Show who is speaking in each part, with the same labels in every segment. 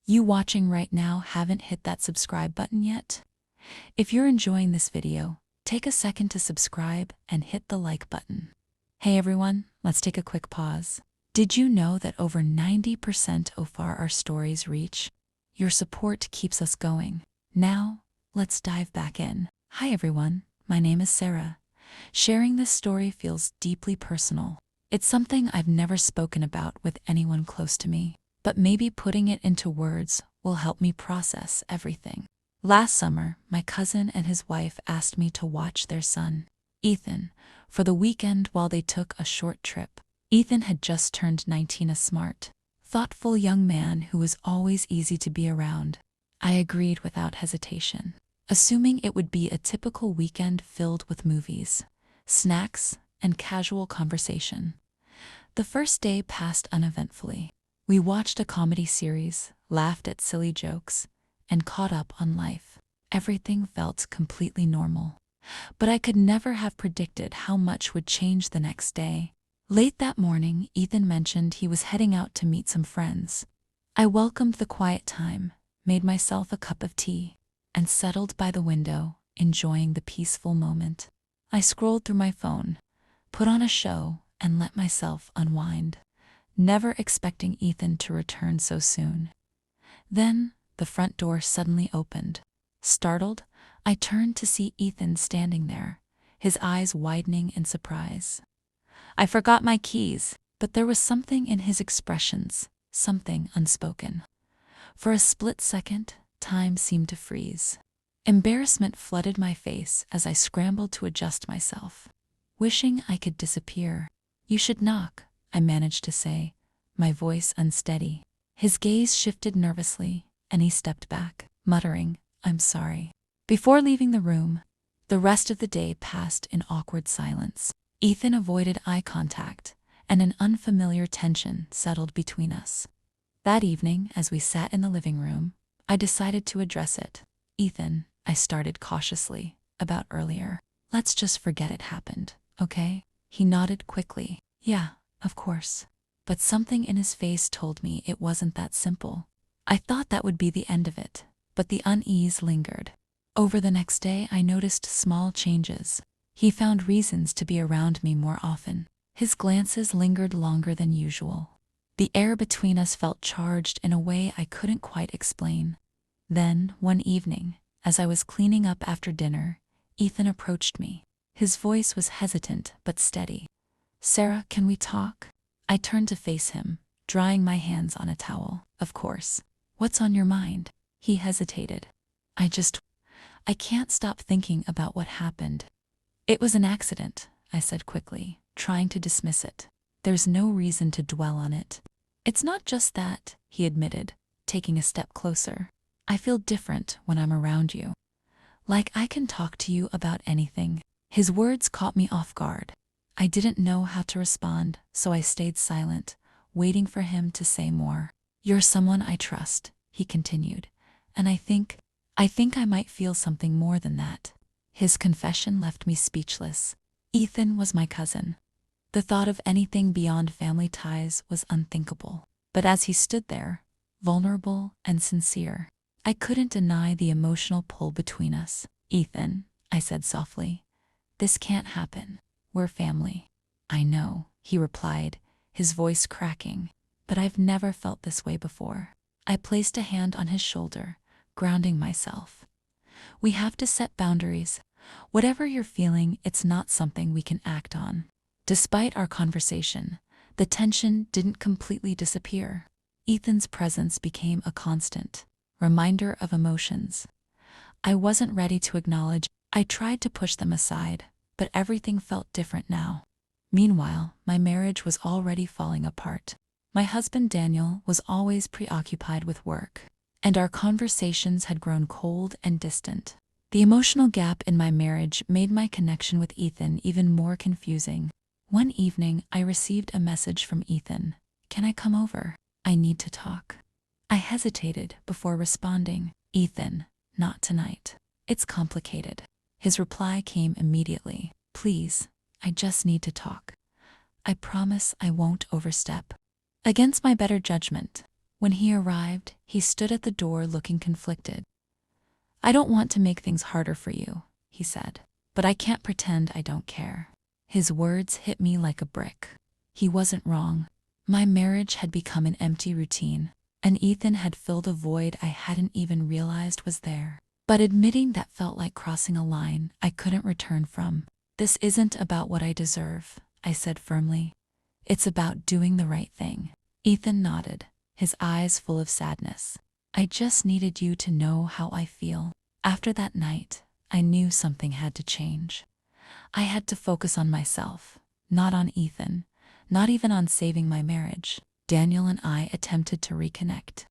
Speaker 1: you watching right now haven't hit that subscribe button yet? If you're enjoying this video, take a second to subscribe and hit the like button. Hey everyone, let's take a quick pause. Did you know that over 90% of our stories reach? Your support keeps us going. Now, let's dive back in. Hi everyone, my name is Sarah. Sharing this story feels deeply personal. It's something I've never spoken about with anyone close to me, but maybe putting it into words will help me process everything. Last summer, my cousin and his wife asked me to watch their son, Ethan, for the weekend while they took a short trip. Ethan had just turned 19, a smart, thoughtful young man who was always easy to be around. I agreed without hesitation, assuming it would be a typical weekend filled with movies, snacks, and casual conversation. The first day passed uneventfully. We watched a comedy series, laughed at silly jokes, and caught up on life. Everything felt completely normal. But I could never have predicted how much would change the next day. Late that morning, Ethan mentioned he was heading out to meet some friends. I welcomed the quiet time, made myself a cup of tea, and settled by the window, enjoying the peaceful moment. I scrolled through my phone, put on a show, and let myself unwind, never expecting Ethan to return so soon. Then, the front door suddenly opened. Startled, I turned to see Ethan standing there, his eyes widening in surprise. I forgot my keys, but there was something in his expressions, something unspoken. For a split second, time seemed to freeze. Embarrassment flooded my face as I scrambled to adjust myself, wishing I could disappear. "You should knock," I managed to say, my voice unsteady. His gaze shifted nervously, and he stepped back, muttering, "I'm sorry." Before leaving the room, the rest of the day passed in awkward silence. Ethan avoided eye contact, and an unfamiliar tension settled between us. That evening, as we sat in the living room, I decided to address it. "Ethan," I started cautiously, "about earlier. Let's just forget it happened, okay?" He nodded quickly. "Yeah, of course." But something in his face told me it wasn't that simple. I thought that would be the end of it, but the unease lingered. Over the next day, I noticed small changes. He found reasons to be around me more often. His glances lingered longer than usual. The air between us felt charged in a way I couldn't quite explain. Then, one evening, as I was cleaning up after dinner, Ethan approached me. His voice was hesitant but steady. "Sarah, can we talk?" I turned to face him, drying my hands on a towel. "Of course. What's on your mind?" He hesitated. I can't stop thinking about what happened." "It was an accident," I said quickly, trying to dismiss it. "There's no reason to dwell on it." "It's not just that," he admitted, taking a step closer. "I feel different when I'm around you. Like I can talk to you about anything." His words caught me off guard. I didn't know how to respond, so I stayed silent, waiting for him to say more. "You're someone I trust," he continued, "and I think I might feel something more than that." His confession left me speechless. Ethan was my cousin. The thought of anything beyond family ties was unthinkable. But as he stood there, vulnerable and sincere, I couldn't deny the emotional pull between us. "Ethan," I said softly, "this can't happen. We're family." "I know," he replied, his voice cracking, "but I've never felt this way before." I placed a hand on his shoulder, grounding myself. "We have to set boundaries. Whatever you're feeling, it's not something we can act on." Despite our conversation, the tension didn't completely disappear. Ethan's presence became a constant reminder of emotions I wasn't ready to acknowledge. I tried to push them aside, but everything felt different now. Meanwhile, my marriage was already falling apart. My husband Daniel was always preoccupied with work, and our conversations had grown cold and distant. The emotional gap in my marriage made my connection with Ethan even more confusing. One evening, I received a message from Ethan. "Can I come over? I need to talk." I hesitated before responding. "Ethan, not tonight. It's complicated." His reply came immediately. "Please, I just need to talk. I promise I won't overstep." Against my better judgment, When he arrived, he stood at the door looking conflicted. "I don't want to make things harder for you," he said, "but I can't pretend I don't care." His words hit me like a brick. He wasn't wrong. My marriage had become an empty routine, and Ethan had filled a void I hadn't even realized was there. But admitting that felt like crossing a line I couldn't return from. "This isn't about what I deserve," I said firmly. "It's about doing the right thing." Ethan nodded, his eyes full of sadness. "I just needed you to know how I feel." After that night, I knew something had to change. I had to focus on myself, not on Ethan, not even on saving my marriage. Daniel and I attempted to reconnect,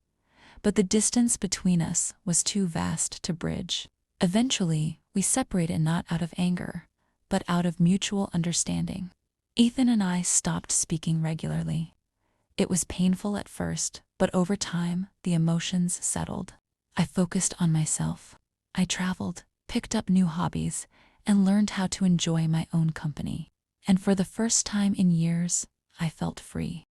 Speaker 1: but the distance between us was too vast to bridge. Eventually, we separated not out of anger, but out of mutual understanding. Ethan and I stopped speaking regularly. It was painful at first, but over time, the emotions settled. I focused on myself. I traveled, picked up new hobbies, and learned how to enjoy my own company. And for the first time in years, I felt free.